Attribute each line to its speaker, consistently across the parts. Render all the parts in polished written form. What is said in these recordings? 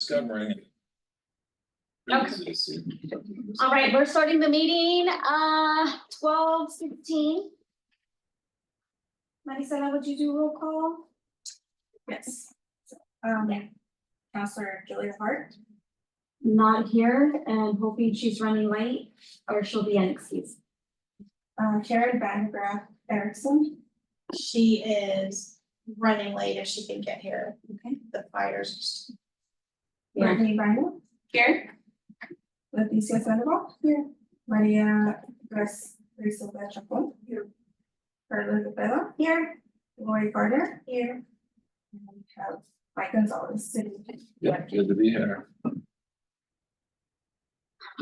Speaker 1: discovering.
Speaker 2: Okay. All right, we're starting the meeting, 12:16. Maricela, would you do roll call?
Speaker 3: Yes. Counselor Julia Hart.
Speaker 2: Not here and hoping she's running late or she'll be unexcused.
Speaker 3: Karen Vandergraaf Erickson. She is running late if she can get here.
Speaker 2: Okay.
Speaker 3: The fires.
Speaker 2: Yeah.
Speaker 3: Brittany Rhino. Here. Leticia Sandoval. Here. Maria Grisel Chacon. Here. Carla Cepeda. Here. Lori Carter. Here. And we have Mike Gonzalez sitting.
Speaker 1: Yeah, good to be here.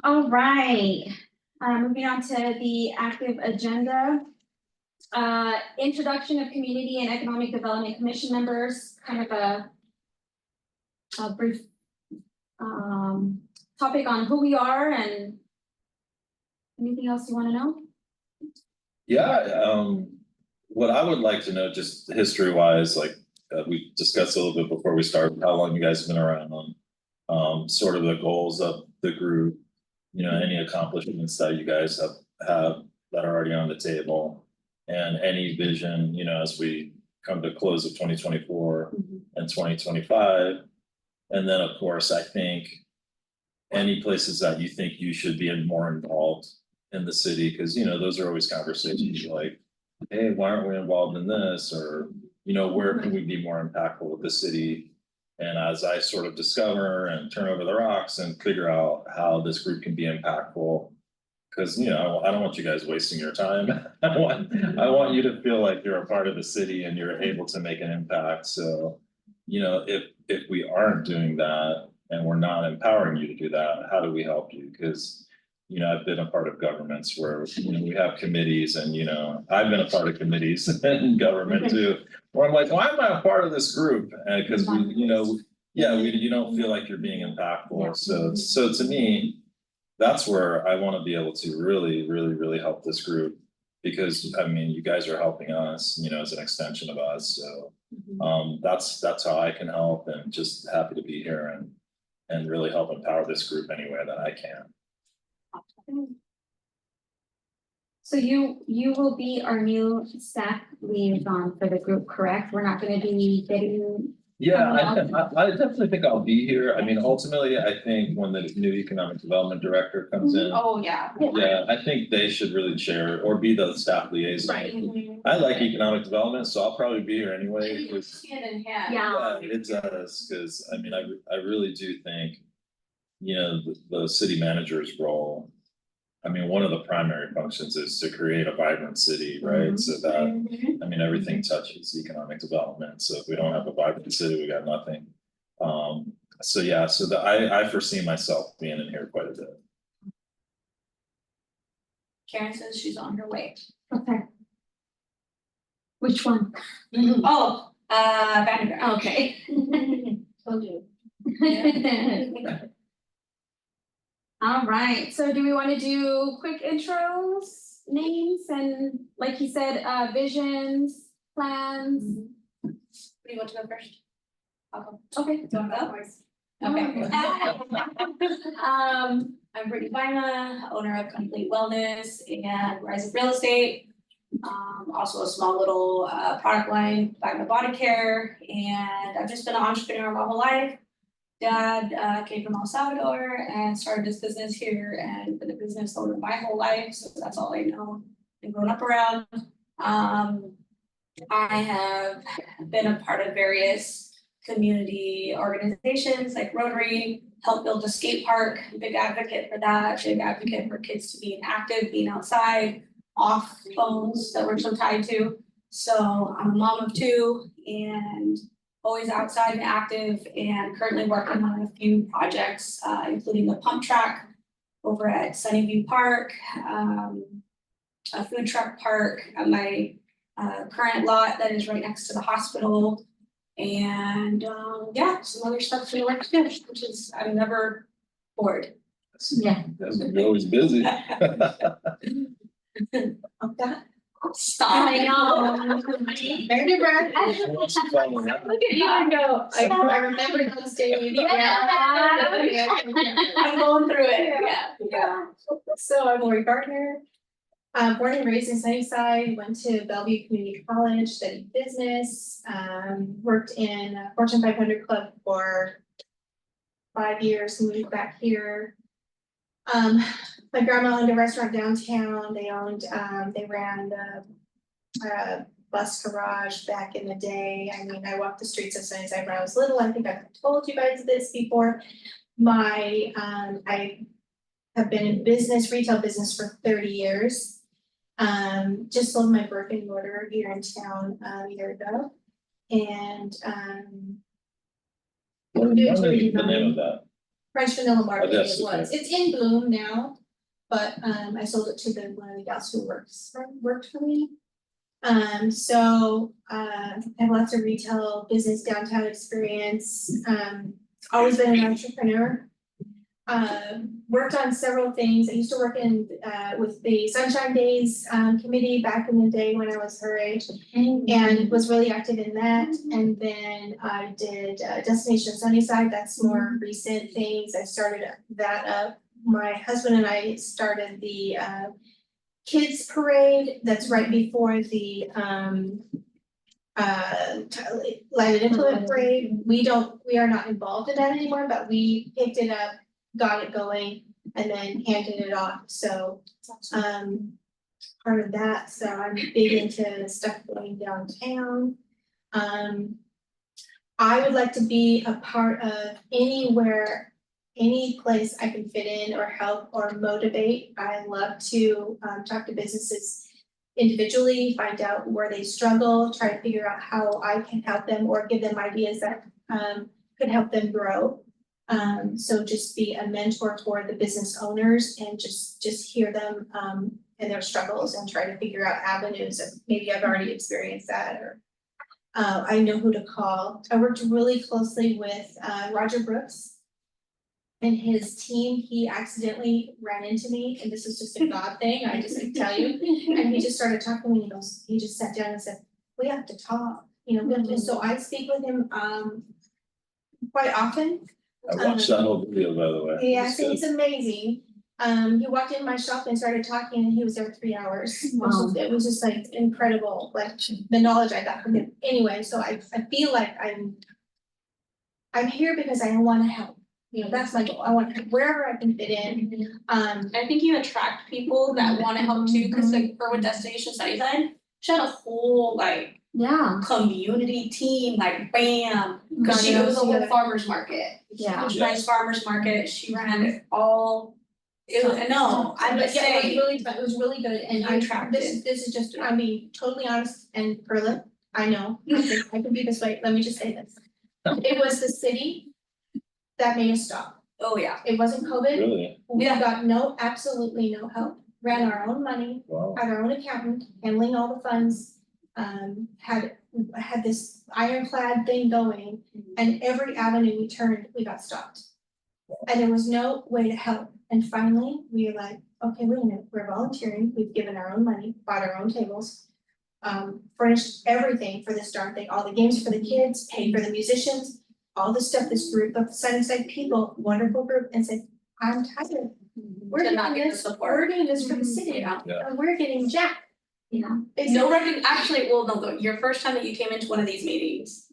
Speaker 2: All right, moving on to the active agenda. Introduction of Community and Economic Development Commission members, kind of a brief topic on who we are and anything else you want to know?
Speaker 1: Yeah, what I would like to know, just history wise, like we discussed a little bit before we started, how long you guys have been around on sort of the goals of the group, you know, any accomplishments that you guys have that are already on the table, and any vision, you know, as we come to close of 2024 and 2025. And then, of course, I think any places that you think you should be more involved in the city, because, you know, those are always conversations like, hey, why aren't we involved in this? Or, you know, where can we be more impactful with the city? And as I sort of discover and turn over the rocks and figure out how this group can be impactful, because, you know, I don't want you guys wasting your time. I want you to feel like you're a part of the city and you're able to make an impact. So, you know, if we aren't doing that and we're not empowering you to do that, how do we help you? Because, you know, I've been a part of governments where, you know, we have committees, and, you know, I've been a part of committees in government too, where I'm like, why am I a part of this group? And because we, you know, you don't feel like you're being impactful.
Speaker 2: Yeah.
Speaker 1: So to me, that's where I want to be able to really help this group, because I mean, you guys are helping us, you know, as an extension of us. So that's how I can help, and just happy to be here and really help empower this group any way that I can.
Speaker 2: So you will be our new staff liaison for the group, correct? We're not going to be getting.
Speaker 1: Yeah, I definitely think I'll be here. I mean, ultimately, I think when the new economic development director comes in.
Speaker 3: Oh, yeah.
Speaker 1: Yeah, I think they should really chair or be the staff liaison.
Speaker 3: Right.
Speaker 1: I like economic development, so I'll probably be here anyway.
Speaker 3: Hand in hand.
Speaker 2: Yeah.
Speaker 1: Yeah, it does, because I mean, I really do think, you know, the city manager's role. I mean, one of the primary functions is to create a vibrant city, right? So that, I mean, everything touches economic development. So if we don't have a vibrant city, we got nothing. So yeah, so I foresee myself being in here quite a bit.
Speaker 3: Karen says she's on her way.
Speaker 2: Okay. Which one?
Speaker 3: Oh, Vandergraaf.
Speaker 2: Okay.
Speaker 3: Told you.
Speaker 2: All right, so do we want to do quick intros, names, and like he said, visions, plans?
Speaker 3: Do you want to go first? I'll go.
Speaker 2: Okay.
Speaker 3: Do you want to go? Okay. I'm Brittany Bina, owner of Complete Wellness and Rise of Real Estate. Also a small little product line, Bina Body Care, and I've just been an entrepreneur my whole life. Dad came from El Salvador and started this business here, and been a business owner my whole life, so that's all I know and grown up around. I have been a part of various community organizations like Rotary, helped build a skate park, big advocate for that, big advocate for kids to being active, being outside, off phones that we're so tied to. So I'm a mom of two and always outside and active, and currently working on a few projects, including the pump track over at Sunnyview Park, a food truck park at my current lot that is right next to the hospital, and yeah, some other stuff in the works too, which is I'm never bored.
Speaker 2: Yeah.
Speaker 1: You're always busy.
Speaker 3: Stop.
Speaker 2: I know.
Speaker 3: Very breath. Look at you go. I remember those days.
Speaker 2: Yeah.
Speaker 3: I'm going through it, yeah.
Speaker 4: So I'm Lori Gardner. Born and raised in Sunnyside, went to Bellevue Community College, studied business, worked in a Fortune 500 club for 5 years, moved back here. My grandma owned a restaurant downtown. They ran the bus garage back in the day. I mean, I walked the streets of Sunnyside when I was little. I think I've told you guys this before. I have been in retail business for 30 years. Just sold my brick and mortar here in town a year ago. And
Speaker 1: What is the name of that?
Speaker 4: French Vanilla Market
Speaker 1: Oh,
Speaker 4: it
Speaker 1: yes,
Speaker 4: was.
Speaker 1: okay.
Speaker 4: It's in bloom now, but I sold it to one of the gals who worked for me. So I have lots of retail business downtown experience. Always been an entrepreneur. Worked on several things. I used to work with the Sunshine Days committee back in the day when I was her age, and was really active in that. And then I did Destination Sunnyside. That's more recent things. I started that up. My husband and I started the kids parade. That's right before the Light and Influence Parade. We are not involved in that anymore, but we picked it up, got it going, and then handed it off. So part of that. So I'm big into stuff going downtown. I would like to be a part of anywhere, any place I can fit in or help or motivate. I love to talk to businesses individually, find out where they struggle, try to figure out how I can help them or give them ideas that could help them grow. So just be a mentor for the business owners and just hear them and their struggles and try to figure out avenues of maybe I've already experienced that or I know who to call. I worked really closely with Roger Brooks and his team. He accidentally ran into me, and this is just a God thing, I just can tell you. And he just started talking to me, and he just sat down and said, we have to talk, we have to, so I speak with him quite often.
Speaker 1: I watched that whole video, by the way.
Speaker 4: Yeah,
Speaker 1: It's
Speaker 4: so
Speaker 1: good.
Speaker 4: it's amazing. He walked in my shop and started talking and he was there 3 hours.
Speaker 2: Wow.
Speaker 4: It was just like incredible, like the knowledge I got from him. Anyway, so I feel like I'm here because I wanna help. That's my goal. I want to help wherever I can fit in.
Speaker 3: I think you attract people that wanna help too, cause like for with Destination Sunnyside, she had a whole like
Speaker 2: Yeah,
Speaker 3: community team, like bam. Cause it was a whole farmer's market,
Speaker 2: yeah.
Speaker 3: huge nice farmer's market, she ran it all. It was, no, I'm
Speaker 4: But
Speaker 3: just
Speaker 4: yeah,
Speaker 3: saying,
Speaker 4: it was really good and
Speaker 3: You
Speaker 4: I
Speaker 3: attracted.
Speaker 4: this is just, I'm being totally honest and Perla, I know, I can be this way, let me just say this. It was the city that made us stop.
Speaker 3: oh yeah,
Speaker 4: It wasn't COVID.
Speaker 1: Really?
Speaker 4: We
Speaker 3: Yeah.
Speaker 4: got absolutely no help, ran our own money,
Speaker 1: Wow.
Speaker 4: had our own accountant, handling all the funds. Had this ironclad thing going, and every avenue we turned, we got stopped. And there was no way to help, and finally, we were like, okay, wait a minute, we're volunteering, we've given our own money, bought our own tables. Furnished everything for this darn thing, all the games for the kids, paid for the musicians, all the stuff, this group of Sunnyside people, wonderful group, and said, I'm tired. We're
Speaker 3: To not
Speaker 4: doing
Speaker 3: get the
Speaker 4: this,
Speaker 3: support.
Speaker 4: we're doing this for the city,
Speaker 3: Yeah.
Speaker 1: Yeah.
Speaker 4: and we're getting jacked.
Speaker 2: Yeah.
Speaker 3: no actually, well, no, your first time that you came into one of these meetings.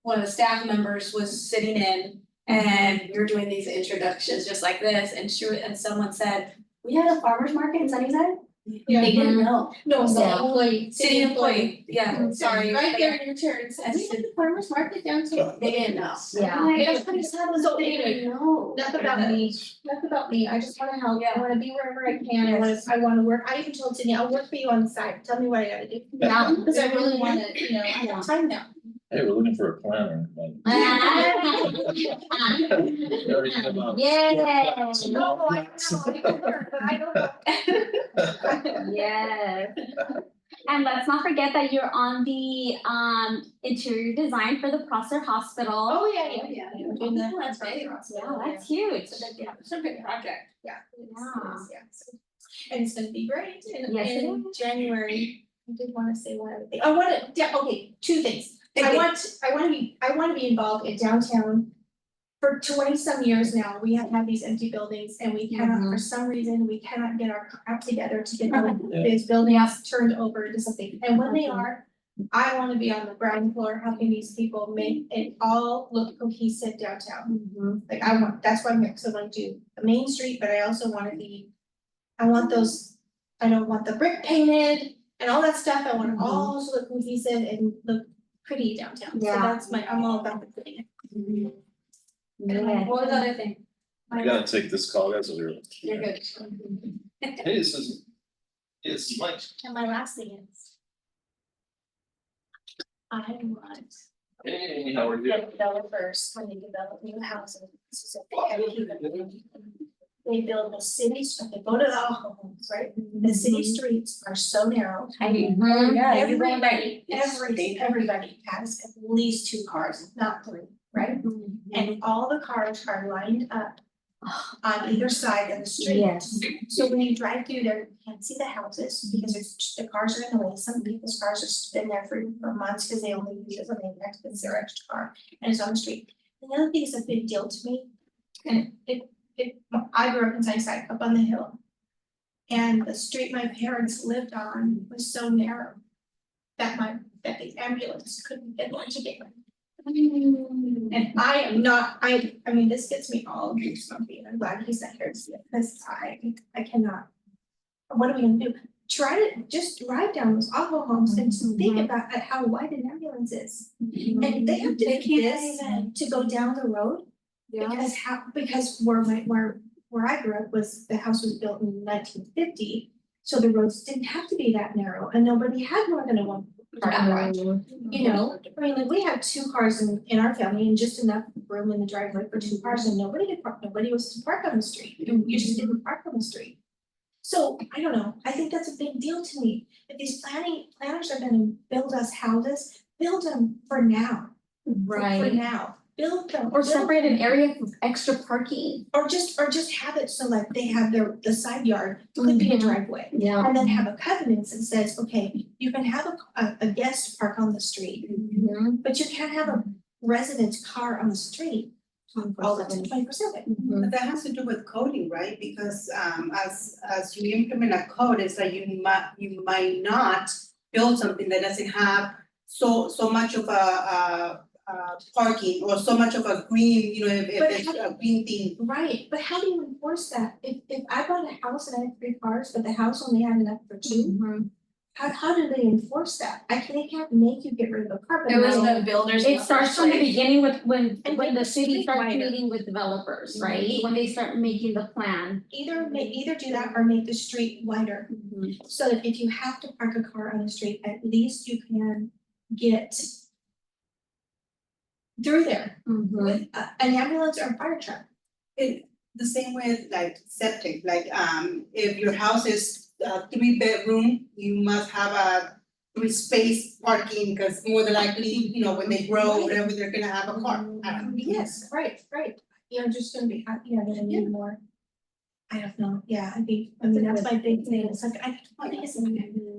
Speaker 3: One of the staff members was sitting in and we were doing these introductions just like this and someone said, we had a farmer's market in Sunnyside?
Speaker 4: Yeah.
Speaker 3: They didn't know.
Speaker 4: No, it's
Speaker 2: Yeah.
Speaker 4: the employee,
Speaker 3: City employee, yeah, sorry.
Speaker 4: Right there in your chair, it says, we had the farmer's market downtown.
Speaker 3: They didn't know.
Speaker 2: Yeah.
Speaker 3: Like, that's pretty sad,
Speaker 4: So
Speaker 3: they
Speaker 4: anyway,
Speaker 3: didn't know.
Speaker 4: Enough about me, I just wanna help, I
Speaker 3: Yeah.
Speaker 4: wanna be wherever I can, I wanna work, I even told Sydney, I'll work for you on the side, tell me what I gotta do.
Speaker 2: Yeah.
Speaker 4: Cause I really wanna, I have time now.
Speaker 1: Hey, we're looking for a planner. but- We already have a-
Speaker 2: Yeah.
Speaker 4: No, I can learn, but I don't know.
Speaker 2: Yes. And let's not forget that you're on the interior design for the Prosser Hospital.
Speaker 4: Oh, yeah.
Speaker 3: Doing that. That's big.
Speaker 2: Yeah, that's huge.
Speaker 3: It's a big project.
Speaker 4: Yeah.
Speaker 2: Yeah.
Speaker 4: So- And it's gonna be great
Speaker 2: Yes, it
Speaker 4: in January. I did wanna say one other thing. Okay, 2 things. I wanna be involved in downtown for 20-some years now, we have had these empty buildings and we cannot, for some reason, we cannot get our crap together to get
Speaker 1: Yeah.
Speaker 4: these buildings turned over into something. And when they are, I wanna be on the ground floor helping these people make it all look cohesive downtown. Like that's why I'm here, so I wanna do the main street, but I also wanna be, I don't want the brick painted and all that stuff, I want it all to look cohesive and look pretty downtown. So
Speaker 2: Yeah.
Speaker 4: that's I'm all about the pretty.
Speaker 2: Yeah.
Speaker 3: What was the other thing?
Speaker 1: I gotta take this call, guys, over.
Speaker 3: You're good.
Speaker 1: Hey, this is, it's Mike.
Speaker 4: And my last thing is, I want
Speaker 1: Hey, how are you?
Speaker 4: the developers, when they develop new houses, so they have to keep it. They build the cities, they go to the homes, right? The city streets are so narrow. Everybody has at least 2 cars, if not 3, right? And all the cars are lined up on either side of the street.
Speaker 2: Yes.
Speaker 4: So when you drive through there, you can't see the houses because the cars are in the way. Some people's cars have been there for months because they only use it when they next, it's their extra car and it's on the street. And the other thing is a big deal to me. And I grew up in Sunnyside, up on the hill. And the street my parents lived on was so narrow that the ambulance couldn't get there to get me. And I am not, I mean, this gets me all goosebumps, and I'm glad he's not here to see it, because I cannot. What are we gonna do? Try to just drive down those awful homes and just think about how wide an ambulance is. And they have to do this to go down the road. Because where I grew up was, the house was built in 1950, so the roads didn't have to be that narrow, and nobody had more than a one car garage. You know, I mean, like, we had 2 cars in our family and just enough room in the driveway for 2 cars, and nobody was to park on the street, you just didn't park on the street. So, I don't know, I think that's a big deal to me, if these planners are gonna build us houses, build them for now. For now, build them.
Speaker 2: Or separate an area for extra parking.
Speaker 4: Or just have it so like they have the side yard could be a driveway.
Speaker 2: Yeah.
Speaker 4: And then have a covenant that says, okay, you can have a guest park on the street, but you can't have a resident's car on the street. All the 24/7.
Speaker 5: But that has to do with coding, right? Because as you implement a code, it's like you might not build something that doesn't have so much of a parking or so much of a green, you know, if it's a green thing.
Speaker 4: Right, but how do you enforce that? If I bought a house and I had 3 cars, but the house only had enough for 2, how do they enforce that? They can't make you get rid of a car, but
Speaker 3: It was
Speaker 4: now-
Speaker 3: the builders.
Speaker 2: It starts from the beginning with when
Speaker 4: And
Speaker 2: the
Speaker 4: make
Speaker 2: city
Speaker 4: the
Speaker 2: starts
Speaker 4: street wider.
Speaker 2: meeting with developers, right? When they start making the plan.
Speaker 4: either do that or make the street wider. So that if you have to park a car on the street, at least you can get through there with an ambulance or a fire truck.
Speaker 5: The same with like septic, like if your house is 3-bedroom, you must have a 3-space parking, because more than likely, you know, when they grow, whatever, they're gonna have a car. I don't know.
Speaker 4: Yes, right. You're just gonna be, they're gonna need more. I don't know, yeah, I mean, that's my big thing, it's like,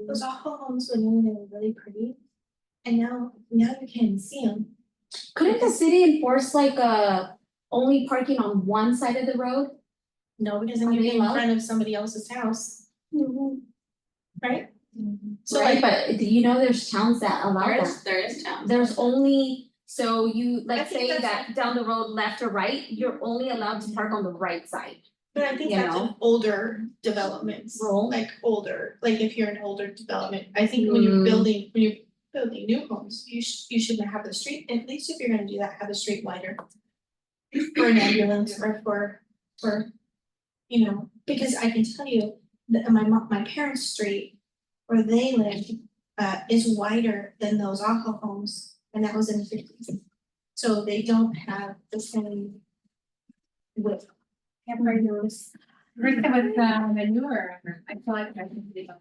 Speaker 4: those awful homes when they were really pretty. And now you can't see them.
Speaker 2: Couldn't the city enforce like only parking on one side of the road?
Speaker 4: No, because then
Speaker 2: Are
Speaker 4: you're
Speaker 2: they
Speaker 4: in
Speaker 2: allowed?
Speaker 4: front of somebody else's house, right? So
Speaker 2: Right,
Speaker 4: like,
Speaker 2: but do you know there's towns that allow that?
Speaker 3: There is town.
Speaker 2: There's only, so you,
Speaker 4: I
Speaker 2: like
Speaker 4: think
Speaker 2: say
Speaker 4: that's-
Speaker 2: that down the road, left or right, you're only allowed to park on the right side.
Speaker 4: but I think
Speaker 2: you
Speaker 4: that's
Speaker 2: know.
Speaker 4: an older developments,
Speaker 2: Rule.
Speaker 4: like if you're an older development, I think when you're building new homes, you shouldn't have the street, at least if you're gonna do that, have the street wider. For an ambulance or for, you know, because I can tell you that my parents' street where they lived is wider than those awful homes, and that was in the 50s. So they don't have the same width.
Speaker 6: With the newer, I feel like I can see them.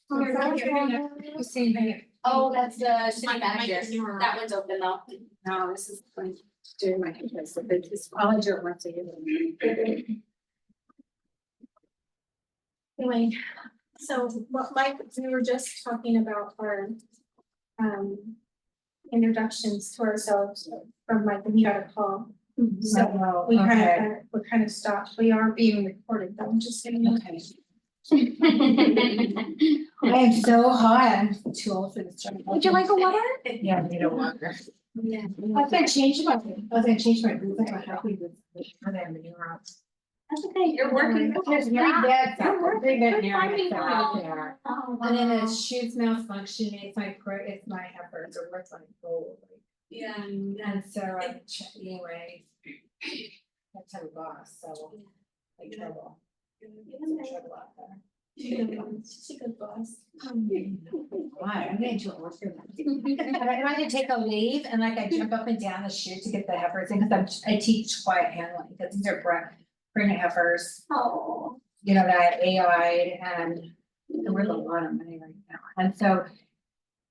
Speaker 6: The same thing.
Speaker 3: Oh, that's the city
Speaker 4: My
Speaker 3: manager.
Speaker 4: newer.
Speaker 3: That one's open though.
Speaker 6: No, this is going to do my interest, but this college or once a year.
Speaker 4: Anyway, so we were just talking about our introductions to ourselves from Mike, and he got a call.
Speaker 6: So,
Speaker 4: We
Speaker 6: okay.
Speaker 4: we're kind of stopped, we are being recorded, though, I'm just saying.
Speaker 6: Okay. I am so hot, I'm too old for this job.
Speaker 2: Would you like a water?
Speaker 6: Yeah, I need a water.
Speaker 2: Yeah.
Speaker 6: I was gonna change my boots, I'm happy with the manure.
Speaker 2: That's okay, you're working.
Speaker 6: There's three
Speaker 2: Yeah,
Speaker 6: beds
Speaker 2: you're
Speaker 6: out there,
Speaker 2: working,
Speaker 6: three bed
Speaker 2: you're
Speaker 6: manure
Speaker 2: finding
Speaker 6: that's out
Speaker 2: out.
Speaker 6: there.
Speaker 2: Oh,
Speaker 6: And then the
Speaker 2: wow.
Speaker 6: shoes malfunctioning, it's my efforts are worth like gold.
Speaker 3: Yeah.
Speaker 6: And so I anyway. That's our boss, so like trouble. Some trouble out there.
Speaker 4: She's a good boss.
Speaker 6: Why? I'm getting too old for that. And I had to take a leave and like I jump up and down the chute to get the heifers in, because I teach quiet handling, because these are pregnant heifers,
Speaker 2: Oh.
Speaker 6: you know, that I AI'd, and they're worth a lot of money right now. And so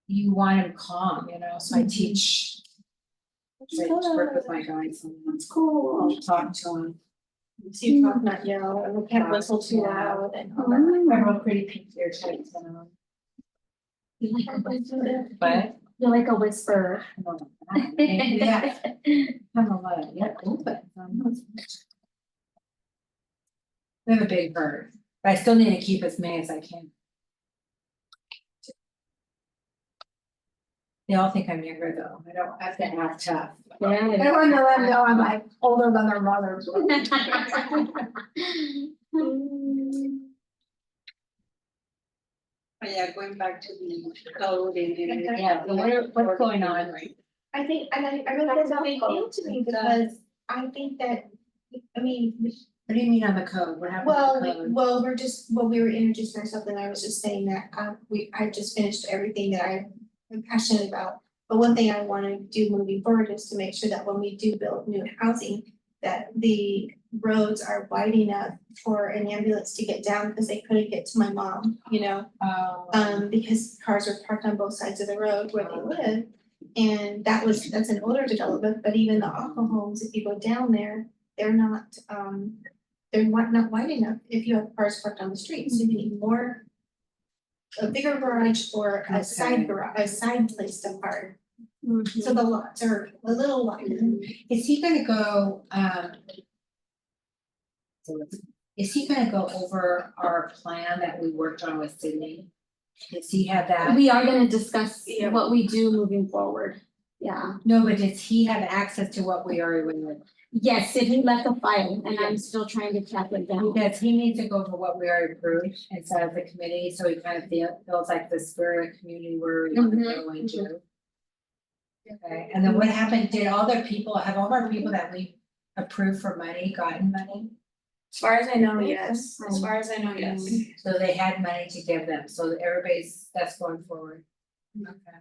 Speaker 6: you want them calm, you know, so I teach. So I work with my guys and
Speaker 2: That's cool.
Speaker 6: I'll talk to them.
Speaker 4: So you talk not yell, and we can't whistle too loud and all that.
Speaker 6: They're all pretty pink ear tights,
Speaker 2: You like a whisper?
Speaker 6: but.
Speaker 2: You like a whisper?
Speaker 6: Yeah, I'm a lot, yeah, open. We have a big bird, but I still need to keep as many as I can. They all think I'm younger though, I don't have to act tough. I don't want to let them know I'm like older than their mothers.
Speaker 5: But yeah, going back to the code and.
Speaker 6: Yeah, so what's going on right?
Speaker 4: I think, and I really that's a big deal to me, because I think that, I mean,
Speaker 6: What do you mean on the code, what happened to the code?
Speaker 4: we were introducing ourselves, and I was just saying that, I just finished everything that I'm passionate about. But one thing I wanna do moving forward is to make sure that when we do build new housing, that the roads are wide enough for an ambulance to get down, because they couldn't get to my mom, you know? Because cars are parked on both sides of the road where they live. And that's an older development, but even the Aqua homes, if you go down there, they're not wide enough if you have cars parked on the street, so you need a bigger garage or a side garage, a side place to park. So the lots are a little wider.
Speaker 6: Is he gonna go, is he gonna go over our plan that we worked on with Sydney? Does he have that?
Speaker 2: We are gonna discuss
Speaker 3: Yeah.
Speaker 2: what we do moving forward. Yeah,
Speaker 6: No, but does he have access to what we already went with?
Speaker 2: yes, if he left a file, and I'm still trying to track it down.
Speaker 6: Because he needs to go over what we already approved inside of the committee, so he kind of feels like the spirit of community where we want to go into. Okay, and then what happened, have all our people that we approved for money gotten money?
Speaker 3: As far as I know, yes, as far as I know, yes.
Speaker 6: So they had money to give them, so that's going forward. Okay.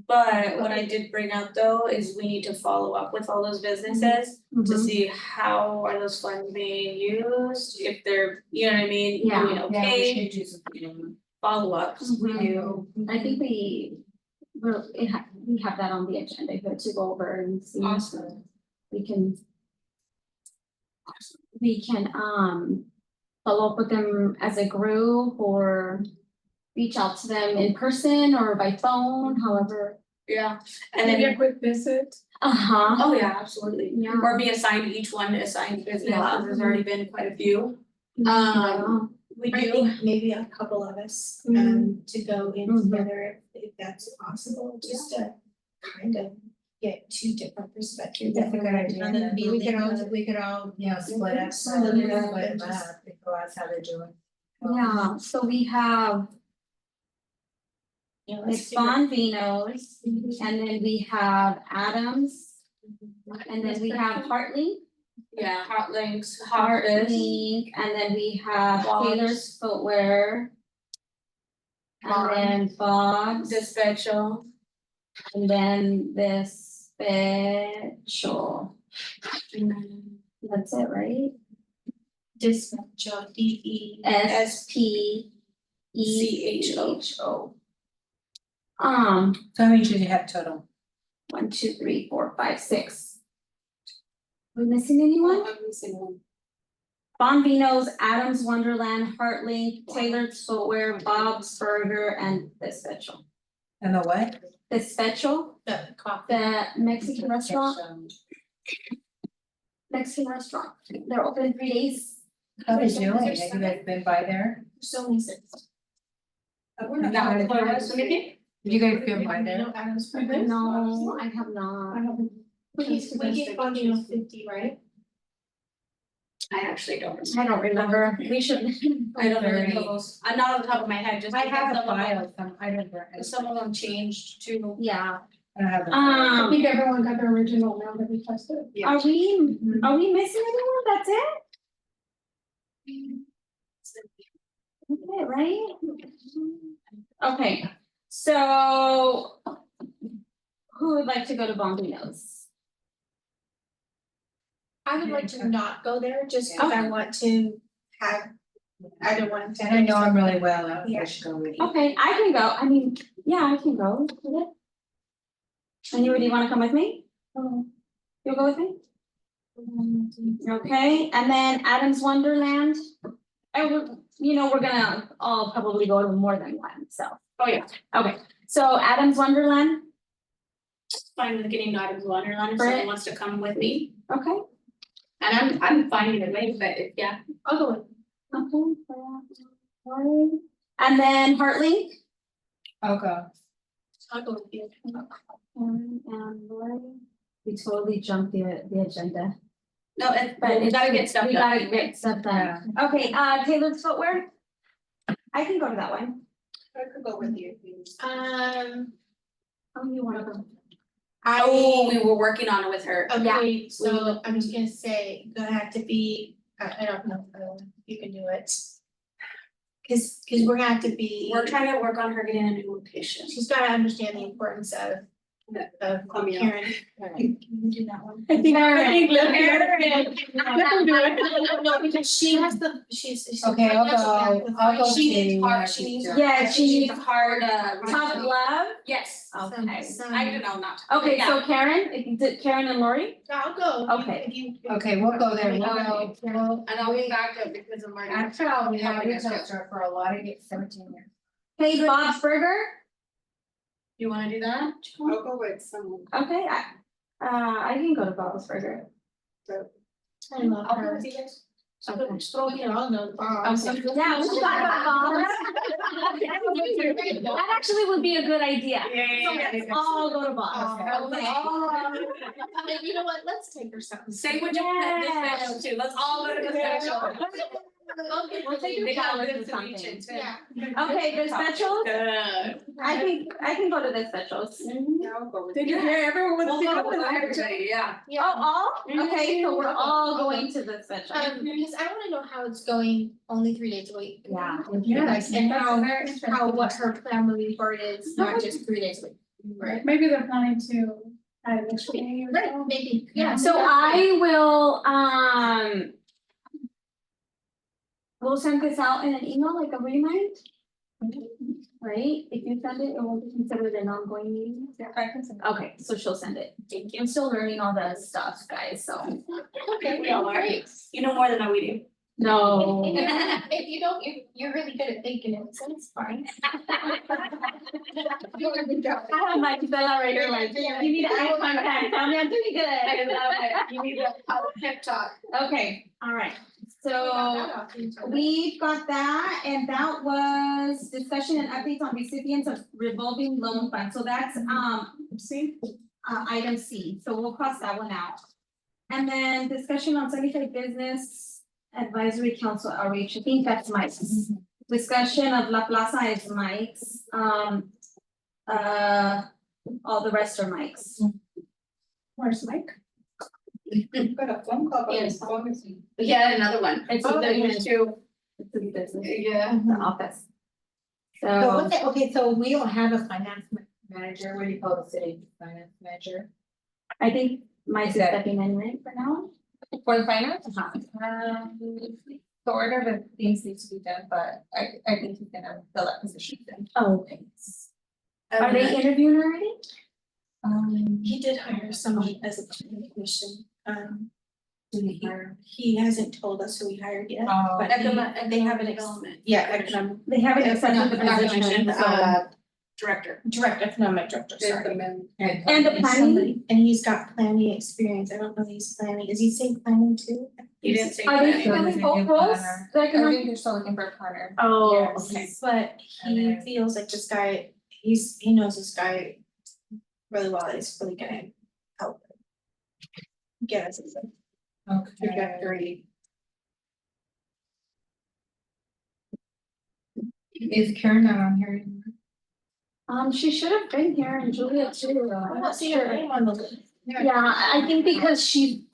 Speaker 3: But what I did bring out though is we need to follow up with all those businesses to
Speaker 2: Mhm.
Speaker 3: see how are those funds being used, if they're, you know what I mean,
Speaker 2: Yeah.
Speaker 3: doing
Speaker 6: Yeah,
Speaker 3: okay,
Speaker 6: we should do something.
Speaker 3: follow ups, we
Speaker 2: Mhm.
Speaker 3: do.
Speaker 2: I think we have that on the agenda here to go over and see.
Speaker 3: Awesome.
Speaker 2: We can follow up with them as a group, or reach out to them in person or by phone, however.
Speaker 3: Yeah, and then,
Speaker 4: quick visit.
Speaker 3: oh yeah, absolutely,
Speaker 2: Yeah.
Speaker 3: or be assigned each one assigned business,
Speaker 2: Yeah.
Speaker 3: because there's already been quite a few.
Speaker 2: Yeah.
Speaker 3: We
Speaker 4: I
Speaker 3: do,
Speaker 4: think maybe a couple of us, to go in
Speaker 2: Mhm.
Speaker 4: together, if that's possible, just to kind of get two different perspectives.
Speaker 6: That's a good idea.
Speaker 4: And then be
Speaker 6: We could all,
Speaker 4: like,
Speaker 6: you know, split up,
Speaker 4: Split it up
Speaker 6: split
Speaker 4: and
Speaker 6: them
Speaker 4: just-
Speaker 6: up, because that's how they're doing.
Speaker 2: Yeah, so we have,
Speaker 4: you know, let's
Speaker 2: it's
Speaker 4: figure-
Speaker 2: Bonvino's, and then we have Adams, and then we have Hartley.
Speaker 3: yeah, hot links, Harvest,
Speaker 2: Hartley, and then we have
Speaker 3: Bob's.
Speaker 2: Taylor's Footwear. And then Bob's,
Speaker 3: Dispatcho,
Speaker 2: and then this special. That's it, right?
Speaker 4: Dispatch, DE.
Speaker 2: SPECHO.
Speaker 6: So how many should you have total?
Speaker 2: 1, 2, 3, 4, 5, 6. We missing anyone?
Speaker 5: I'm missing one.
Speaker 2: Bonvino's, Adams Wonderland, Heartlink, Taylor's Footwear, Bob's Burger, and the special.
Speaker 6: And the what?
Speaker 2: The special,
Speaker 4: The coffee.
Speaker 2: the Mexican restaurant. Mexican restaurant, they're open 3 days.
Speaker 6: How they doing? Have you guys been by there?
Speaker 4: So many six.
Speaker 5: We're not.
Speaker 6: That was
Speaker 3: what it was, Mickey?
Speaker 6: Did you guys been by there?
Speaker 4: No, Adam's.
Speaker 2: No, I have not.
Speaker 4: We get funding on 50, right?
Speaker 3: I actually don't.
Speaker 2: I don't remember, we should.
Speaker 3: I don't know
Speaker 6: Very-
Speaker 3: the totals. I'm not on the top of my head, just
Speaker 6: I
Speaker 3: because
Speaker 6: have a
Speaker 3: some of them,
Speaker 6: file, I never.
Speaker 3: some of them changed too.
Speaker 2: Yeah,
Speaker 6: I don't have the.
Speaker 4: I think everyone got the original now that we tested.
Speaker 2: are we missing anyone, that's it? Okay, right? Okay, so. Who would like to go to Bombinos?
Speaker 4: I would like to not go there just because I want to have, I don't want to.
Speaker 6: And I know I'm really well out,
Speaker 4: Yeah.
Speaker 6: I should go with you.
Speaker 2: Okay, I can go, I mean, yeah, I can go, with it. Anybody wanna come with me? You'll go with me? Okay, and then Adam's Wonderland. We're gonna all probably go to more than one, so.
Speaker 3: Oh, yeah,
Speaker 2: Okay, so Adam's Wonderland,
Speaker 3: fine with getting to Adam's Wonderland if
Speaker 2: Right.
Speaker 3: someone wants to come with me.
Speaker 2: okay?
Speaker 3: And I'm fine either way, but yeah.
Speaker 4: I'll go with.
Speaker 2: Okay. And then Heartlink.
Speaker 6: I'll go.
Speaker 4: I'll go with you.
Speaker 2: And Lori. We totally jumped the agenda.
Speaker 3: No, but we gotta get stuff
Speaker 2: We
Speaker 3: done.
Speaker 2: gotta get stuff done. Okay, Taylor's Footwear. I can go to that one.
Speaker 5: I could go with you.
Speaker 2: Oh, you wanna go?
Speaker 3: Oh, we were working on it with her.
Speaker 4: Okay, so I'm just gonna say, gonna have to be, I don't know, if you can do it. Cause we're gonna have to be,
Speaker 3: We're trying to work on her getting a new location.
Speaker 4: she's gotta understand the importance of Karen. Can you do that one?
Speaker 2: I think
Speaker 4: No, because she has the, she's.
Speaker 6: Okay, I'll go.
Speaker 3: She needs
Speaker 6: to,
Speaker 3: hard, she needs.
Speaker 2: Yeah, she
Speaker 3: needs hard,
Speaker 2: Top glove.
Speaker 3: Yes,
Speaker 2: Okay.
Speaker 3: I don't know, not.
Speaker 2: Okay,
Speaker 3: Yeah.
Speaker 2: so Karen and Lori?
Speaker 4: I'll go.
Speaker 2: Okay.
Speaker 4: If you-
Speaker 6: Okay, we'll go there,
Speaker 3: Okay.
Speaker 6: we'll.
Speaker 3: And I'll be back up because of Marty.
Speaker 6: I'm probably
Speaker 3: Helping
Speaker 6: having
Speaker 3: us
Speaker 6: a
Speaker 3: too.
Speaker 6: doctor for a lot of get 17 years.
Speaker 2: Hey, Bob's Burger?
Speaker 3: You wanna do that?
Speaker 5: I'll go with someone.
Speaker 2: Okay, I can go to Bob's Burger.
Speaker 4: I love
Speaker 3: I'll go
Speaker 4: her.
Speaker 3: with you guys.
Speaker 2: Okay.
Speaker 4: Just throw me all know the bar.
Speaker 2: Yeah, we should talk about Bob's. That actually would be a good idea. So let's all go to Bob's.
Speaker 4: You know what, let's take her something.
Speaker 3: Say what you want, this special too, let's all go to the special.
Speaker 4: Okay,
Speaker 2: We'll take
Speaker 3: They
Speaker 2: a
Speaker 3: gotta
Speaker 2: calendar
Speaker 3: listen to
Speaker 2: something.
Speaker 3: each other too.
Speaker 4: Yeah.
Speaker 2: Okay, the specials,
Speaker 3: Good.
Speaker 2: I can go to the specials.
Speaker 5: Yeah, I'll go with you.
Speaker 3: everyone wants to go with everybody, yeah.
Speaker 2: Oh, all? Okay, so we're all going to the special.
Speaker 4: Because I wanna know how it's going only 3 days a week.
Speaker 2: Yeah.
Speaker 4: Yes, and how,
Speaker 6: Very interesting.
Speaker 4: what her plan moving forward is, not just 3 days a week. Right.
Speaker 7: Maybe they're planning to add an extra day or
Speaker 4: Right,
Speaker 7: so.
Speaker 4: maybe, yeah.
Speaker 2: So I will, we'll send this out in an email, like a remind. Right, if you send it, it will be considered an ongoing meeting.
Speaker 7: I can send it.
Speaker 2: Okay, so she'll send it. Thank you. I'm still learning all the stuff, guys, so.
Speaker 3: Okay, we all are. You know more than we do.
Speaker 2: No.
Speaker 4: If you don't, you're really good at thinking it, so it's fine.
Speaker 2: I have my Bella right here, like, you need eye contact, tell me I'm doing good.
Speaker 3: You need a pep talk.
Speaker 2: Okay, all right, so we've got that, and that was discussion and updates on recipients of revolving loan fund, so that's, item C, so we'll cross that one out. And then discussion on Sunnyside Business Advisory Council outreach, I think that's Mike's. Discussion of La Plaza is Mike's, all the rest are Mike's.
Speaker 7: Where's Mike?
Speaker 5: Got a phone call, but
Speaker 3: Yes.
Speaker 5: his phone is.
Speaker 3: Yeah, another one.
Speaker 2: It's
Speaker 3: Oh,
Speaker 2: the
Speaker 3: there's two.
Speaker 2: It's the business,
Speaker 3: Yeah.
Speaker 2: the office.
Speaker 6: So
Speaker 2: So,
Speaker 6: what's it, okay, so we don't have a finance manager, what do you call the city finance manager?
Speaker 2: I think Mike's is
Speaker 6: Okay.
Speaker 2: stepping in right for now.
Speaker 7: For the finance?
Speaker 2: Sort
Speaker 7: Sort of, things need to be done, but I think he's gonna fill that position then.
Speaker 2: Oh, okay. Are they interviewing already?
Speaker 4: He did hire someone as a planning commission,
Speaker 6: Do we hire?
Speaker 4: he hasn't told us who he hired yet,
Speaker 6: Oh.
Speaker 4: but
Speaker 3: Economic
Speaker 4: they haven't
Speaker 3: development.
Speaker 4: Yeah, economic.
Speaker 2: They haven't accepted the
Speaker 3: Not
Speaker 2: position,
Speaker 3: commission,
Speaker 2: so.
Speaker 3: director.
Speaker 4: economic director, sorry.
Speaker 2: And the planning,
Speaker 4: And he's got planning experience, I don't know if he's planning, is he saying planning too?
Speaker 3: You didn't say
Speaker 2: are they
Speaker 3: planning.
Speaker 2: filling both roles? The
Speaker 7: I
Speaker 2: economic-
Speaker 7: think you're still looking for a planner.
Speaker 4: Oh,
Speaker 7: Yes.
Speaker 4: okay, but he
Speaker 6: Okay.
Speaker 4: feels like this guy, he knows this guy really well, and he's really gonna help get us a
Speaker 6: Okay.
Speaker 4: trajectory.
Speaker 6: Is Karen not on here anymore?
Speaker 2: She should have been here and Julia too. I'm not
Speaker 4: seeing her
Speaker 2: sure.
Speaker 4: name on the list.
Speaker 2: Yeah, I think because she,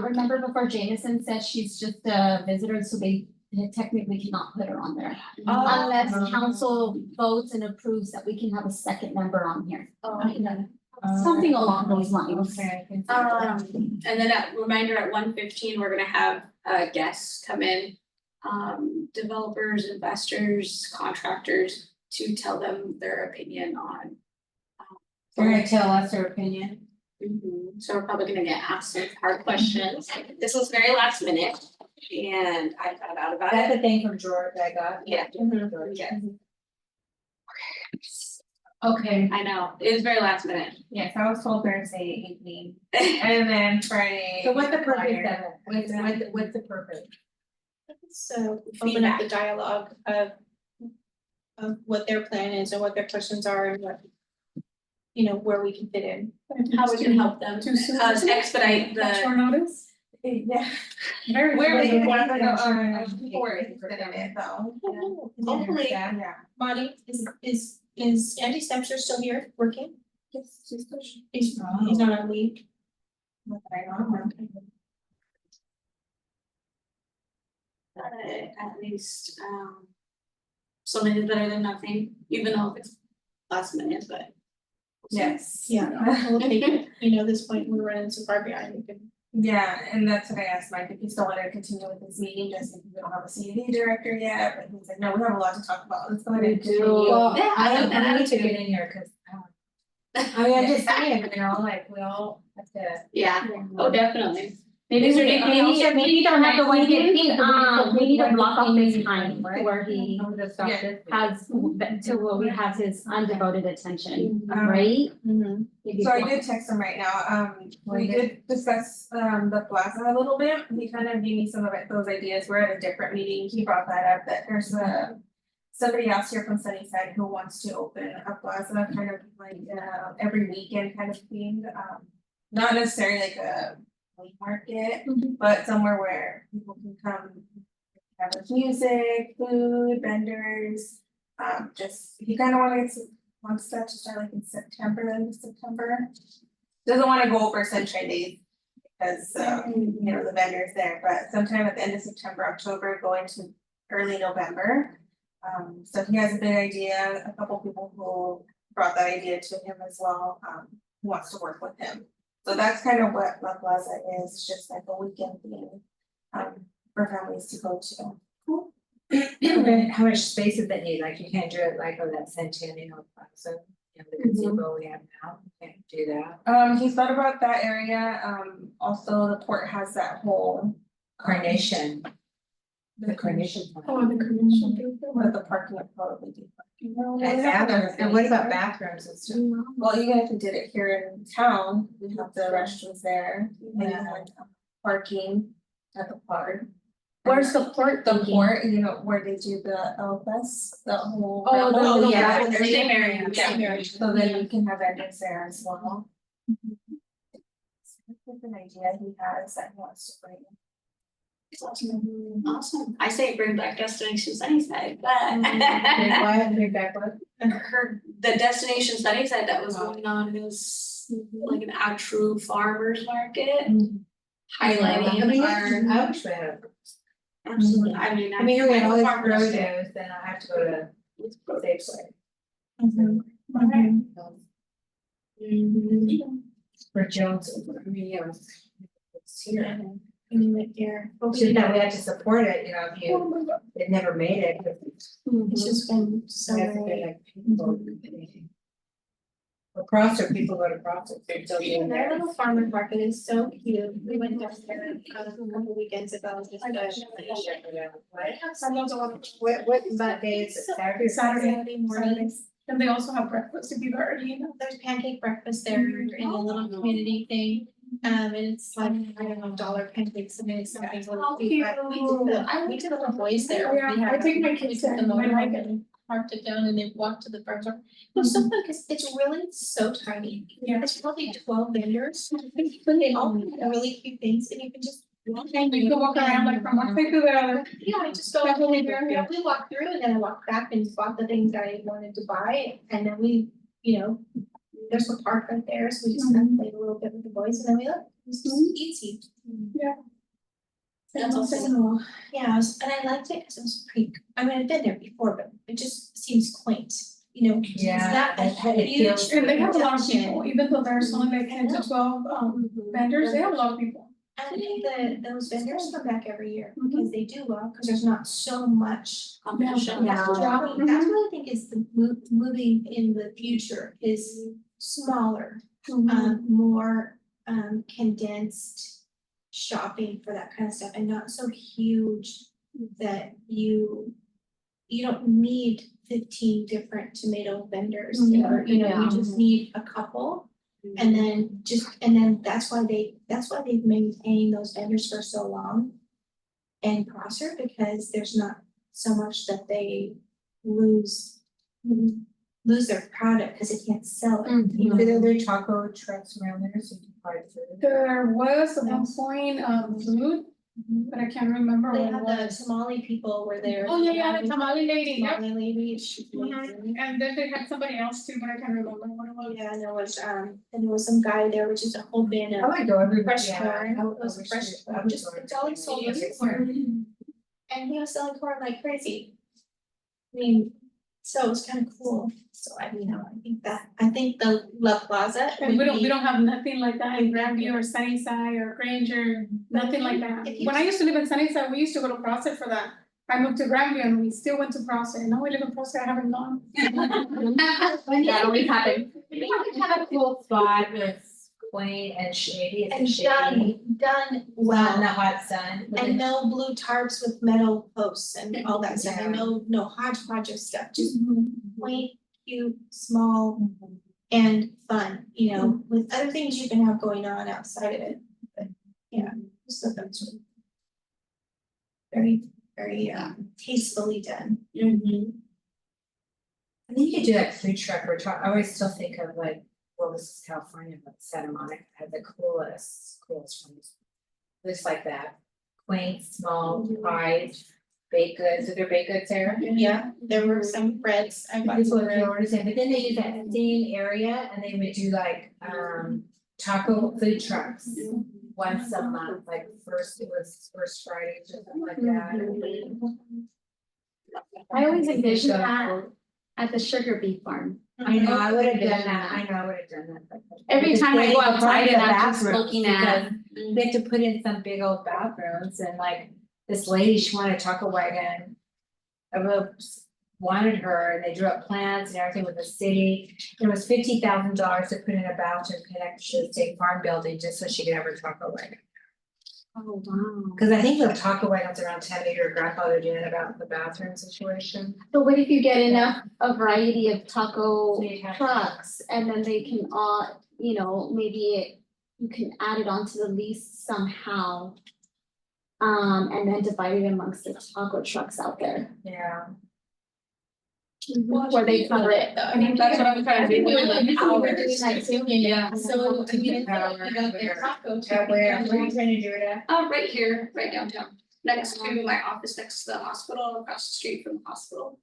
Speaker 2: remember before Jameson said she's just a visitor, so they technically cannot put her on there. Unless council votes and approves that we can have a second member on here. Something along those lines.
Speaker 6: Okay, I can see that.
Speaker 3: And then reminder at 1:15, we're gonna have guests come in. Developers, investors, contractors, to tell them their opinion on.
Speaker 6: They're gonna tell us their opinion.
Speaker 3: So we're probably gonna get asked some hard questions. This was very last minute and I found out about
Speaker 6: That's
Speaker 3: it.
Speaker 6: the thing from George I got.
Speaker 3: Yeah.
Speaker 6: George.
Speaker 3: Yeah.
Speaker 6: Okay,
Speaker 3: I know, it was very last minute.
Speaker 7: Yes, I was told Thursday evening, and then Friday.
Speaker 6: so what's the purpose of
Speaker 7: prior.
Speaker 6: it? What's the purpose?
Speaker 4: So open up the dialogue of what their plan is and what their questions are and what, you know, where we can fit in.
Speaker 3: How we can help them, expedite
Speaker 2: Short
Speaker 3: the,
Speaker 2: notice?
Speaker 7: Yeah.
Speaker 6: Where
Speaker 7: Where
Speaker 6: was
Speaker 7: we
Speaker 6: it?
Speaker 7: want to know,
Speaker 6: Yeah.
Speaker 7: people were interested in it though.
Speaker 3: hopefully,
Speaker 7: Yeah.
Speaker 4: Marty, is Andy Stemser still here working?
Speaker 7: Yes, she's good.
Speaker 4: He's
Speaker 6: Oh.
Speaker 4: he's not on leave.
Speaker 7: Not that I know of.
Speaker 3: at least, something is better than nothing, even though it's last minute, but.
Speaker 7: Yes.
Speaker 4: Yeah, we'll take it, you know, this point, we're running so far behind, we can.
Speaker 7: Yeah, and that's what I asked Mike, if he still wanted to continue with this meeting, just because we don't have a CUD director yet, but he's like, no, we have a lot to talk about, let's go ahead and continue.
Speaker 6: Well,
Speaker 3: Yeah,
Speaker 6: I need to get in here, cause I mean, I'm just saying, you know, like, we all have to.
Speaker 3: Yeah, oh, definitely.
Speaker 2: Maybe
Speaker 7: Is
Speaker 2: we,
Speaker 7: there-
Speaker 2: maybe you don't have to wait, we need to block off this
Speaker 6: Right.
Speaker 2: time where he
Speaker 6: I'm gonna stop
Speaker 7: Yeah.
Speaker 6: this.
Speaker 2: has, to where we have his undevoted attention,
Speaker 7: Um,
Speaker 2: right?
Speaker 4: Mm-hmm.
Speaker 2: Maybe
Speaker 7: So I
Speaker 2: block-
Speaker 7: did text him right now, we did discuss the plaza a little bit, he kind of gave me some of those ideas, we're at a different meeting, he brought that up, that there's somebody else here from Sunnyside who wants to open a plaza, kind of like every weekend kind of thing, not necessarily like a flea market,
Speaker 2: Mhm.
Speaker 7: but somewhere where people can come, have like music, food, vendors, just, he kind of wants that to start like in September, end of September. Doesn't wanna go over Sunshine Days because, you know, the vendors there, but sometime at the end of September, October, going to early November. So he has a big idea, a couple people who brought that idea to him as well, who wants to work with him. So that's kind of what La Plaza is, just like a weekend thing, for families to go to.
Speaker 6: Okay, how much space does it need? Like, you can't do it like on that Centennial Plaza, you know, the gazebo we have now, you can't do that.
Speaker 7: He's thought about that area, also the port has that whole.
Speaker 6: Carnation, the Carnation.
Speaker 7: Oh, the commercial thing, but the parking would probably be.
Speaker 6: And bathrooms, and what about bathrooms and stuff?
Speaker 7: Well, even if we did it here in town, we have the restrooms there, and you have parking at the park.
Speaker 2: Where's the port
Speaker 7: The
Speaker 2: thinking?
Speaker 7: port, you know, where they do the Elfest, the whole.
Speaker 2: Oh, the little
Speaker 3: yeah,
Speaker 2: raffle
Speaker 3: there's
Speaker 2: thing?
Speaker 3: a area, yeah.
Speaker 7: So then you can have vendors there as well. That's an idea he has that he wants to bring.
Speaker 3: Awesome, I say bring back Destination Sunnyside, but. The Destination Sunnyside that was going on was like an true farmer's market. Highlighting our,
Speaker 6: I wish we had.
Speaker 3: absolutely, I mean,
Speaker 6: I mean, we have all these
Speaker 3: farmers too.
Speaker 6: produce, then I have to go to
Speaker 3: With
Speaker 6: Safeway.
Speaker 3: Mhm.
Speaker 6: For Jones, I mean, you know. It's here.
Speaker 4: I mean, like, yeah,
Speaker 6: So now we have to support it, you know, if you, it never made it, but
Speaker 4: it's just been so
Speaker 6: so that's a bit
Speaker 4: many.
Speaker 6: like people. Or Prosser, people go to Prosser, they're still doing
Speaker 4: Their
Speaker 6: that.
Speaker 4: little farmer market is so cute, we went down there a couple weekends ago, just
Speaker 6: What, what day is it, Saturday?
Speaker 4: Saturday morning.
Speaker 7: And they also have breakfast if you've already,
Speaker 4: There's pancake breakfast there in a little community thing. And it's like, I don't know, dollar pancakes, I mean, it's something a little
Speaker 7: How
Speaker 4: cheap, but we took the boys there.
Speaker 7: Yeah,
Speaker 4: We had-
Speaker 7: I take my
Speaker 4: we
Speaker 7: kids
Speaker 4: took
Speaker 7: there,
Speaker 4: the
Speaker 7: I like
Speaker 4: motorbike
Speaker 7: it.
Speaker 4: and parked it down and they walked to the farm shop. It was so fun, cause it's really so tiny.
Speaker 7: Yeah.
Speaker 4: It's probably 12 vendors, but they all have really cute things and you can just.
Speaker 7: And you can walk around like from one thing to the other.
Speaker 4: Yeah, I just go,
Speaker 7: That's what we do, yeah.
Speaker 4: we walked through and then I walked back and bought the things that I wanted to buy, and then we, you know. There's a park right there, so we just kind of played a little bit with the boys and then we left, it was just easy.
Speaker 7: That's awesome.
Speaker 4: Yeah, and I liked it because it was pretty, I mean, I've been there before, but it just seems quaint, you know, it's
Speaker 6: Yeah,
Speaker 4: not a
Speaker 6: it
Speaker 4: huge.
Speaker 6: feels-
Speaker 7: And they have a lot of
Speaker 4: production.
Speaker 7: people, even though there's only like 10 to 12 vendors, they have a lot of people.
Speaker 4: And I think that those vendors come back every year because they do well, because there's not so much competition.
Speaker 6: Yeah.
Speaker 4: That's what that's what I think is the moving in the future is smaller, more condensed shopping for that kind of stuff and not so huge that you don't need 15 different tomato vendors or, you know, you just need a couple. And then that's why they've maintained those vendors for so long and prosper, because there's not so much that they lose their product because they can't sell it. You know?
Speaker 6: Are there taco trucks around there, so you can buy food?
Speaker 7: There was at one point food, but I can't remember
Speaker 4: They
Speaker 7: what it
Speaker 4: had
Speaker 7: was.
Speaker 4: the tamale people were there.
Speaker 7: Oh, yeah, the tamale lady, yep.
Speaker 4: Tamale lady, she
Speaker 7: Mhm. And then they had somebody else too, but I can't remember what it was.
Speaker 4: yeah, and there was some guy there, which is a whole bin
Speaker 6: I
Speaker 4: of
Speaker 6: would go every.
Speaker 4: fresh
Speaker 6: yeah,
Speaker 4: corn,
Speaker 6: I
Speaker 4: it
Speaker 6: would- I
Speaker 4: was
Speaker 6: wish
Speaker 4: fresh,
Speaker 6: we- I would
Speaker 4: just
Speaker 6: go every-
Speaker 4: selling solely
Speaker 6: Yes.
Speaker 4: corn. And he was selling corn like crazy. I mean, so it was kind of cool, so I think the La Plaza
Speaker 7: And
Speaker 4: would
Speaker 7: we
Speaker 4: be,
Speaker 7: don't have nothing like that in Grandview or Sunnyside or Granger, nothing like that.
Speaker 4: If you-
Speaker 7: When I used to live in Sunnyside, we used to go to Prospect for that. I moved to Grandview and we still went to Prospect, now we live in Prospect, I haven't gone.
Speaker 2: That always happens.
Speaker 6: We have a cool spot that's quaint and shady,
Speaker 4: and
Speaker 6: it's shady.
Speaker 4: done
Speaker 6: Well, in the
Speaker 4: well.
Speaker 6: hot sun. with
Speaker 4: And
Speaker 6: the-
Speaker 4: no blue tarps with metal posts and all that stuff, and
Speaker 6: Yeah.
Speaker 4: no hodgepodge of stuff, just quaint, cute, small, and fun, you know, with other things you can have going on outside of it, but yeah, so that's very, very tastefully done.
Speaker 6: I think you could do like food truck or I always still think of like, well, this is California, but Santa Monica had the coolest ones. Looks like that, quaint, small, pies, baked goods, are there baked goods there?
Speaker 4: Yeah, there were some breads, I bought
Speaker 6: People
Speaker 4: some
Speaker 6: would
Speaker 4: bread.
Speaker 6: order them, but then they use that same area and they would do like taco food trucks. Once a month, like first Fridays or something like that.
Speaker 2: I always envision that at the sugar beet farm.
Speaker 6: I know, I would have done
Speaker 2: Envision
Speaker 6: that, I know, I would have done that. but-
Speaker 2: Every
Speaker 6: but
Speaker 2: time I
Speaker 6: they
Speaker 2: go
Speaker 6: have
Speaker 2: outside
Speaker 6: the
Speaker 2: and I'm just
Speaker 6: bathrooms
Speaker 2: looking at.
Speaker 6: because They have to put in some big old bathrooms and like this lady, she wanted a taco wagon. I really wanted her and they drew up plans and everything with the city. It was $50,000 to put in a bathroom connected to the state farm building just so she could have her taco wagon.
Speaker 2: Oh, wow.
Speaker 6: Cause I think the taco wagon's around 10 to your grandfather did about the bathroom situation.
Speaker 2: But what if you get enough, a variety of taco
Speaker 6: So you'd have-
Speaker 2: trucks and then they can all, you know, you can add it onto the lease somehow. And then divide it amongst the taco trucks out there.
Speaker 6: Yeah.
Speaker 2: Where they cover it.
Speaker 4: though.
Speaker 7: I think that's what I'm trying to do.
Speaker 2: Yeah.
Speaker 4: So
Speaker 6: to get power
Speaker 4: got
Speaker 6: where-
Speaker 4: the taco.
Speaker 6: Where are you trying to do it at?
Speaker 3: Right here, right downtown, next to my office, next to the hospital, across the street from the hospital.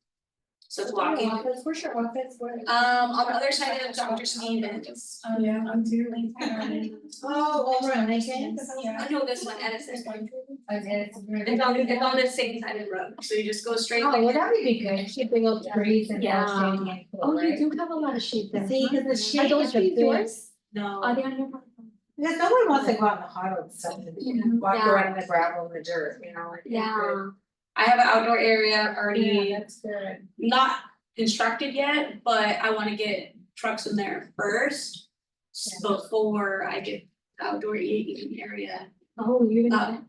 Speaker 3: So it's walking,
Speaker 4: Where's your office, where?
Speaker 3: on the other side of Dr. Stevens.
Speaker 7: Yeah, I'm too.
Speaker 4: Oh, over on Lincoln?
Speaker 3: I know this one, Edison. It's on
Speaker 6: It's
Speaker 3: the same side of the road, so you just go straight.
Speaker 6: Oh, well, that would be good, she big old trees and
Speaker 2: Yeah.
Speaker 6: shady and cool,
Speaker 2: Oh, you
Speaker 6: right?
Speaker 2: do have a lot of shade there.
Speaker 6: See, cause the
Speaker 2: Are
Speaker 6: shade
Speaker 2: those
Speaker 6: is a
Speaker 2: trees
Speaker 6: big.
Speaker 2: yours?
Speaker 3: No.
Speaker 2: Are they on your property?
Speaker 6: Because no one wants to go out in the hot and stuff, and walk
Speaker 2: Yeah.
Speaker 6: around in the gravel and the dirt, you know, like.
Speaker 2: Yeah.
Speaker 3: I have an outdoor area already
Speaker 6: Yeah, that's good.
Speaker 3: not constructed yet, but I wanna get trucks in there first. Before I get the outdoor eating area.
Speaker 2: Oh, you're gonna.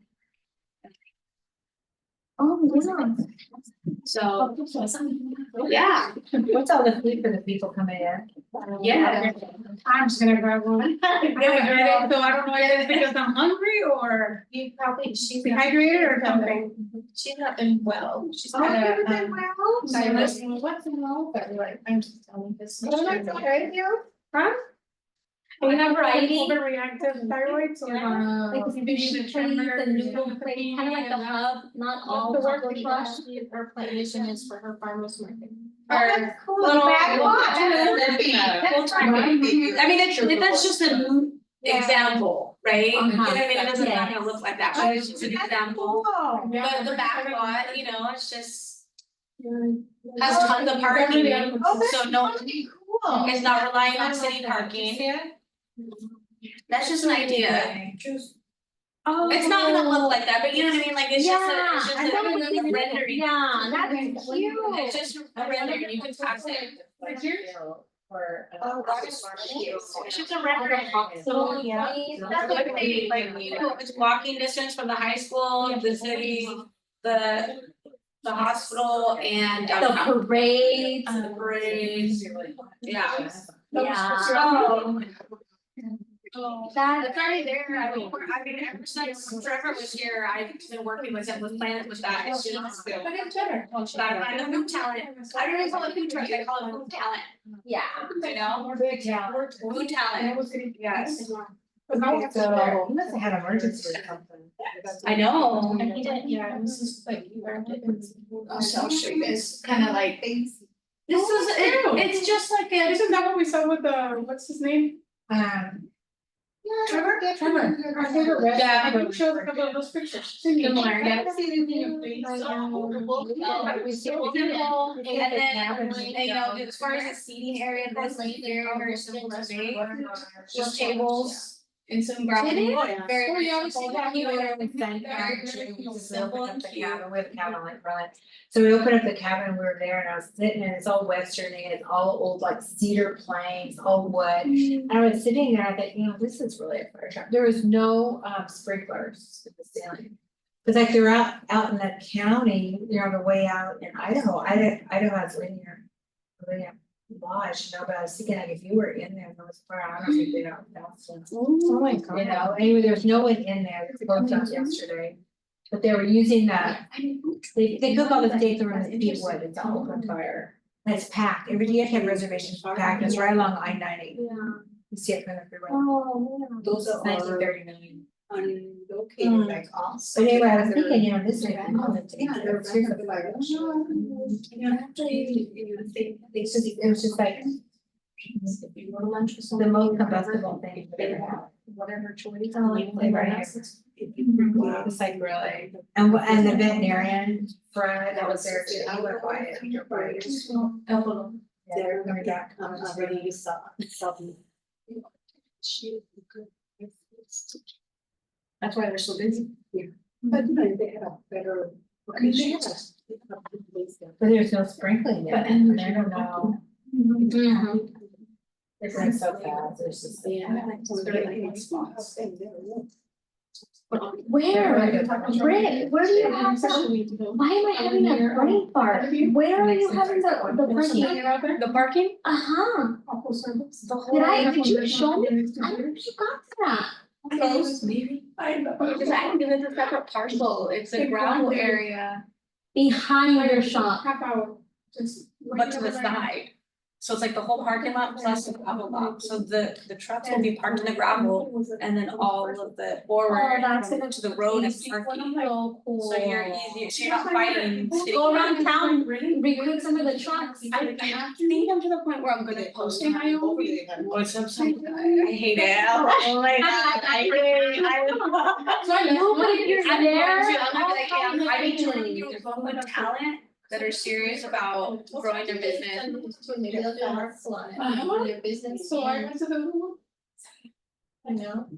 Speaker 2: Oh, yeah.
Speaker 3: So, yeah,
Speaker 6: What's all the food for the people coming in?
Speaker 3: yeah.
Speaker 7: I'm just gonna grab one. I'm gonna grab it, so I don't know if it's because I'm hungry or
Speaker 4: You probably, she's not,
Speaker 7: dehydrated or something.
Speaker 4: she's not been well, she's
Speaker 7: Oh,
Speaker 4: kind
Speaker 7: never
Speaker 4: of,
Speaker 7: been well.
Speaker 4: thyroid, what's wrong with her, like, I'm just telling this.
Speaker 7: Oh, that's okay, you, huh?
Speaker 2: We have variety.
Speaker 7: Overreactive thyroid, so.
Speaker 2: Like sushi place and noodle place, kind of like the hub, not all
Speaker 7: The work
Speaker 2: taco
Speaker 7: we
Speaker 2: truck.
Speaker 4: Her plan mission is for her farmer's market.
Speaker 3: Or
Speaker 7: Cool.
Speaker 3: little-
Speaker 7: Bag watch.
Speaker 3: We'll try it. I mean, that's just an example, right? You know what I mean, it doesn't, not gonna look like that, but it's just an example. But the back lot, you know, it's just has tons of parking, so no,
Speaker 4: Cool.
Speaker 3: it's not relying on city parking. That's just an idea.
Speaker 2: Oh.
Speaker 3: It's not gonna look like that, but you know what I mean, like it's just a, it's just
Speaker 2: I know
Speaker 3: a
Speaker 2: what you mean.
Speaker 3: rendering.
Speaker 2: Yeah, that's cute.
Speaker 3: It's just a rendering, you can pass it.
Speaker 6: For.
Speaker 4: Oh,
Speaker 3: It's just a rendering.
Speaker 2: So,
Speaker 4: yeah.
Speaker 3: That's what they like, it's walking distance from the high school, the city, the hospital and
Speaker 2: The
Speaker 3: downtown.
Speaker 2: parades.
Speaker 3: The parades, yeah.
Speaker 2: Yeah. That,
Speaker 3: It's already there, I mean, ever since Trevor was here, I've been working with him with plans with that, it's just. But I'm the food talent, I don't even call it food truck, I call it food talent,
Speaker 2: yeah.
Speaker 3: you know, food talent, yes.
Speaker 6: So, he must have had emergency or something.
Speaker 3: I know.
Speaker 4: And he did, yeah, it was just like, you grabbed it, I'll show you guys, kind of like.
Speaker 3: This is, it's just like a.
Speaker 7: Isn't that what we saw with the, what's his name?
Speaker 4: Trevor?
Speaker 7: Our favorite red.
Speaker 3: Yeah.
Speaker 7: I can show a couple of those pictures.
Speaker 2: Similar, yeah.
Speaker 3: And then, you know, as far as the seating area goes, like very simple to make, just tables and some gravel.
Speaker 2: It is?
Speaker 3: Very,
Speaker 6: Yeah, we
Speaker 3: simple.
Speaker 6: see that we sent
Speaker 3: Very
Speaker 6: actually, we just
Speaker 3: simple
Speaker 6: opened
Speaker 3: and
Speaker 6: up the
Speaker 3: cute.
Speaker 6: cabin, we have a cabin like front. So we opened up the cabin, we were there and I was sitting and it's all western and it's all old like cedar planks, all wood. And I was sitting there, I thought, you know, this is really a fire truck. There was no sprinklers in the ceiling. Cause like they're out in that county, you know, the way out in Idaho, Idaho has linear lodge, you know, but I was thinking like if you were in there, there was fire, I don't think they'd have thousands.
Speaker 4: Oh my
Speaker 6: You know, anyway, there's no one in there, it's closed up yesterday. But they were using that, they cook all the steaks around the deep wood, it's all open fire. And it's packed, every day you have to have reservations packed, it's right along I-90,
Speaker 2: Yeah.
Speaker 6: you see it from the freeway.
Speaker 2: Oh, yeah.
Speaker 5: Those are
Speaker 6: 1939.
Speaker 5: unlocated like us.
Speaker 6: But anyway, I was thinking, you know, this is.
Speaker 5: Yeah, they're
Speaker 6: seriously
Speaker 5: like.
Speaker 6: fire.
Speaker 5: It's
Speaker 6: just, it was just like. The most combustible thing we've ever had.
Speaker 4: Whatever choice.
Speaker 6: It's like really, and the veterinarian, Fred, that was there too, he went quiet, he went quiet.
Speaker 5: They're
Speaker 6: coming back.
Speaker 5: Already you saw something.
Speaker 4: That's why they're so busy.
Speaker 5: But you know, they have a better.
Speaker 6: But there's no sprinkling there, and I don't know, it's like so fast, there's just.
Speaker 2: Where? Britt, where do you have that? Why am I having a brain fart? Where are you having the parking?
Speaker 7: The parking?
Speaker 2: Uh-huh. Did you show me? I don't know if you got that.
Speaker 3: Maybe. Because I think it's a separate parcel, it's a gravel area,
Speaker 2: Behind your shop.
Speaker 7: Half hour, just.
Speaker 3: but to the side. So it's like the whole parking lot plus the gravel lot, so the trucks will be parked in the gravel and then all of the forward
Speaker 2: that's
Speaker 3: from
Speaker 2: gonna
Speaker 3: to the road is
Speaker 2: easy.
Speaker 3: parking.
Speaker 2: So cool.
Speaker 3: So you're easy, so you're not fighting city.
Speaker 2: Go around town, recruit some of the trucks.
Speaker 3: I think I'm to the point where I'm gonna post in my own voice website, I hate it, oh my god, I hate,
Speaker 2: So I know, but if you're
Speaker 3: I'm
Speaker 2: there.
Speaker 3: going to, I'm gonna be like, hey, I'm
Speaker 2: I'll
Speaker 3: fighting
Speaker 2: find
Speaker 3: children
Speaker 2: you.
Speaker 3: with talent that are serious about growing their business.
Speaker 4: Their business.
Speaker 7: So I went to the.
Speaker 4: I know.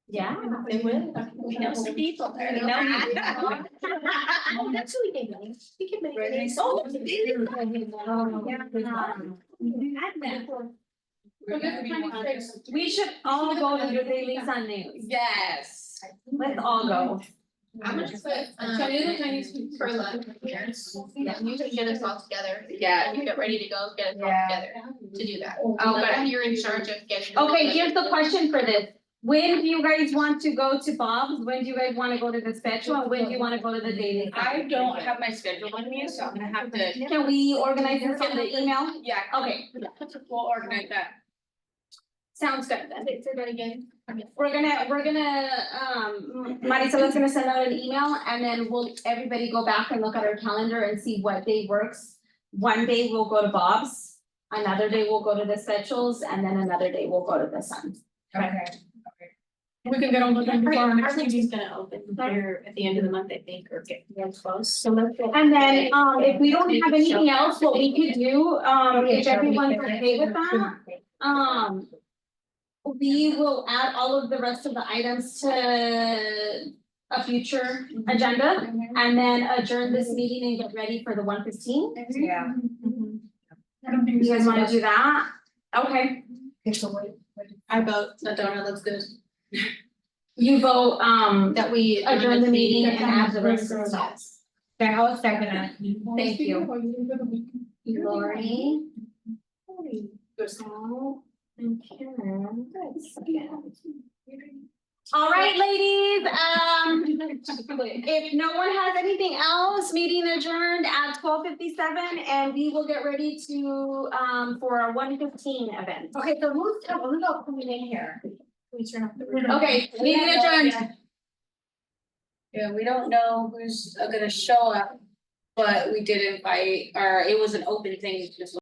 Speaker 2: Yeah.
Speaker 4: They will.
Speaker 3: We know some people there, you know.
Speaker 2: Oh, that's who we can make. We can make.
Speaker 3: Really?
Speaker 2: Oh, we should all go to the Daily Sun News.
Speaker 3: Yes.
Speaker 2: Let's all go.
Speaker 4: I'm gonna put, can we do the Chinese food for lunch? Yeah, you can get us all together.
Speaker 2: Yeah.
Speaker 4: And get ready to go, get us all
Speaker 6: Yeah.
Speaker 4: together to do that.
Speaker 2: Okay.
Speaker 4: But you're in charge of getting.
Speaker 2: Okay, here's the question for this. When do you guys want to go to Bob's? When do you guys wanna go to the special? And when do you wanna go to the dating?
Speaker 3: I don't have my schedule with me, so I'm gonna have to,
Speaker 2: Can we organize this on the email?
Speaker 3: yeah,
Speaker 2: Okay,
Speaker 3: we'll organize that.
Speaker 2: sounds good then.
Speaker 4: Say that again.
Speaker 2: We're gonna, Marisola's gonna send out an email and then everybody go back and look at our calendar and see what day works. One day we'll go to Bob's, another day we'll go to the specials, and then another day we'll go to the Suns.
Speaker 6: Okay.
Speaker 4: We can get on with them before our next meeting.
Speaker 7: He's gonna open here at the end of the month, I think, or get close, so let's.
Speaker 2: And then, if we don't have anything else, what we could do, if everyone's okay with that, we will add all of the rest of the items to a future agenda and then adjourn this meeting and get ready for the 1:15.
Speaker 6: Yeah.
Speaker 4: I don't think
Speaker 2: You guys wanna do that? Okay,
Speaker 6: Okay, so what?
Speaker 4: I vote, that donut looks good.
Speaker 2: you vote,
Speaker 4: That we.
Speaker 2: adjourn the meeting and add the rest of the stuff.
Speaker 6: Okay, I'll second it.
Speaker 2: Thank you. Lori. So, and Karen. All right, ladies, if no one has anything else, meeting adjourned at 12:57 and we will get ready to, for our 1:15 event.
Speaker 6: Okay, so who's all coming in here?
Speaker 7: We turn off the.
Speaker 2: Okay, meeting adjourned.
Speaker 3: Yeah, we don't know who's gonna show up, but we did invite, or it was an open thing, just